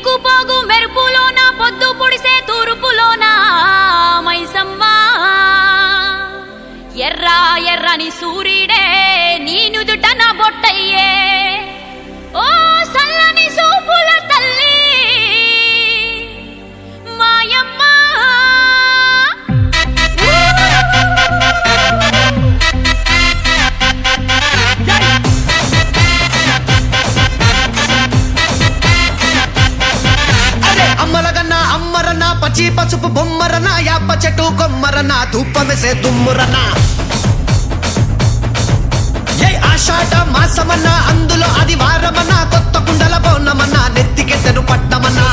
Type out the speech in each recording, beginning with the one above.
ముక్కుపోగు మెరుపులోన పొద్దు పొడిసే తూర్పులోన మైసమ్మ ఎర్ర ఎర్రని సూర్యుడే నీ నుదుట నా బొట్టయ్యే ఓ సల్లని సూపుల తల్లి మాయమ్మ అమ్మరనా పచ్చి పసుపు బొమ్మరనా యాప చెట్టు కొమ్మరనా ధూపమెసే దుమ్మురనా ఏ ఆషాఢ మాసమన్నా అందులో అది వారమన్నా కొత్త కుండల బోనమన్నా నెత్తికెత్తను పట్టమన్నా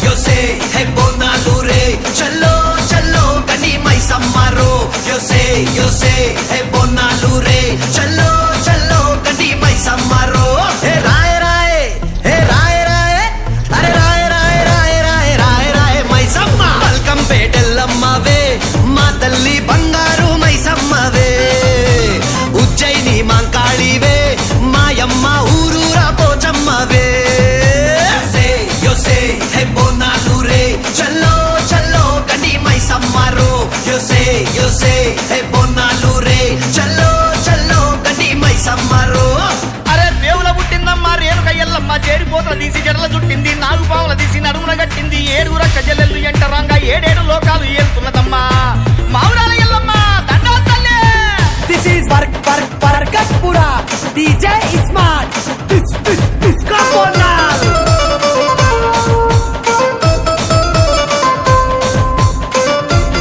యోసే హే బోనాలు రే చల్లో చల్లో గని మైసమ్మరో యోసే హే బోనాలు రే చల్లో చల్లో గని మైసమ్మరో హే రాయ రాయ హే రాయ రాయ అరే రాయ రాయ రాయ రాయ రాయ రాయ మైసమ్మ పల్కంపేటెల్లమ్మవే మా తల్లి బంగారు మైసమ్మవే ఉజ్జయిని మాంకాళివే మాయమ్మ ఊరూరా పోచమ్మవే యోసే హే బోనాలు రే చల్లో చల్లో గని మైసమ్మరో యోసే హే బోనాలు రే చల్లో చల్లో గని మైసమ్మరో అరే దేవుల పుట్టిందమ్మా రేణుక ఎల్లమ్మ చేరిపోతల తీసి జడల చుట్టింది నాలుగు పావుల తీసి నడుమున కట్టింది ఏడుగుర కజలెల్లు ఎంటరంగా ఏడేడు లోకాలు ఏలుతున్నదమ్మా మావురాల ఎల్లమ్మ దండాలు తల్లి. This is Barkatpura. DJ is smart. This come on now.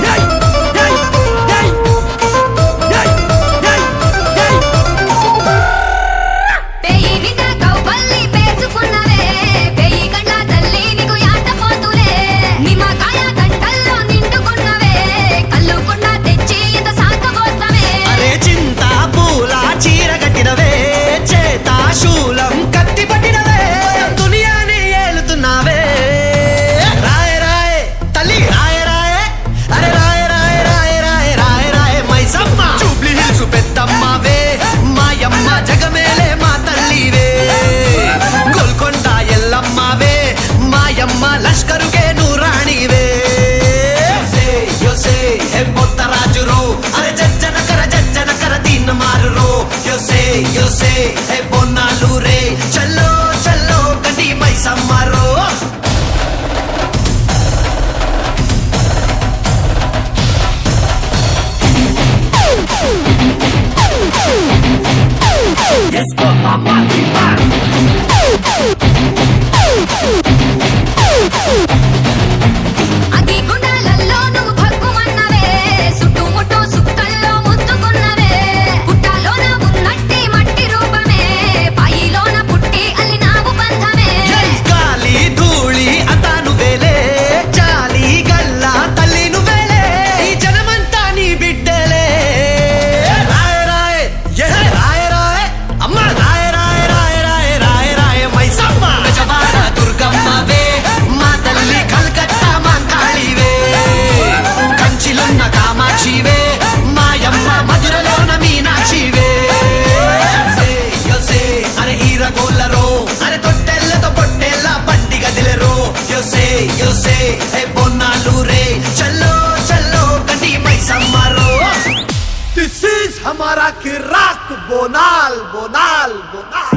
Yay, yay, yay, yay, yay, yay. పెయి విద కౌబల్లి పేసుకున్నవే పెయి గంట తల్లి నీకు యాట పోతులే నిమ్మకాయ గంటల్లో నిండుకున్నవే కల్లుకున్న తెచ్చి ఇంత సాకబోస్తవే అరే చింత పూల చీర కట్టినవే చేత శూలం కత్తి పట్టినవే దునియాని ఏలుతున్నావే రాయ రాయ తల్లి రాయ రాయ అరే రాయ రాయ రాయ రాయ రాయ రాయ మైసమ్మ జూబ్లీ హిల్స్ పెద్దమ్మవే మాయమ్మ జగమేలే మా తల్లివే గోల్కొండ ఎల్లమ్మవే మాయమ్మ లష్కరుకే నూరాణివే యోసే హే మొత్తరాజురో అరే జజ్జనకర దీన్న మారురో యోసే హే బోనాలు రే చల్లో చల్లో గని మైసమ్మరో Let's go, mama, mama. అగి గుండాలల్లో నువ్వు భగ్గుమన్నవే సుట్టుముట్టు సుక్కల్లో ముద్దుకున్నవే పుట్టాలోన ఉన్నట్టి మట్టి రూపమే పాయిలోన పుట్టి అల్లినావు బంధమే గాలి ధూళి అతాను వేలే చాలి గల్లా తల్లి నువ్వేలే ఈ జనమంతా నీ బిడ్డలే రాయ రాయ రాయ రాయ అమ్మ రాయ రాయ రాయ రాయ రాయ రాయ మైసమ్మ గజవాడ దుర్గమ్మవే మా తల్లి కల్కత్తా మాంకాళివే కంచిలున్న కామాక్షివే మాయమ్మ మధురలోన మీనాక్షివే యోసే అరే ఈరగోళ్ళరో అరే తొట్టెల్లతో పొట్టెల్ల బండి గదిలెరో యోసే హే బోనాలు రే చల్లో చల్లో గని మైసమ్మరో This is हमारा किराक बोनाल बोनाल बोनाल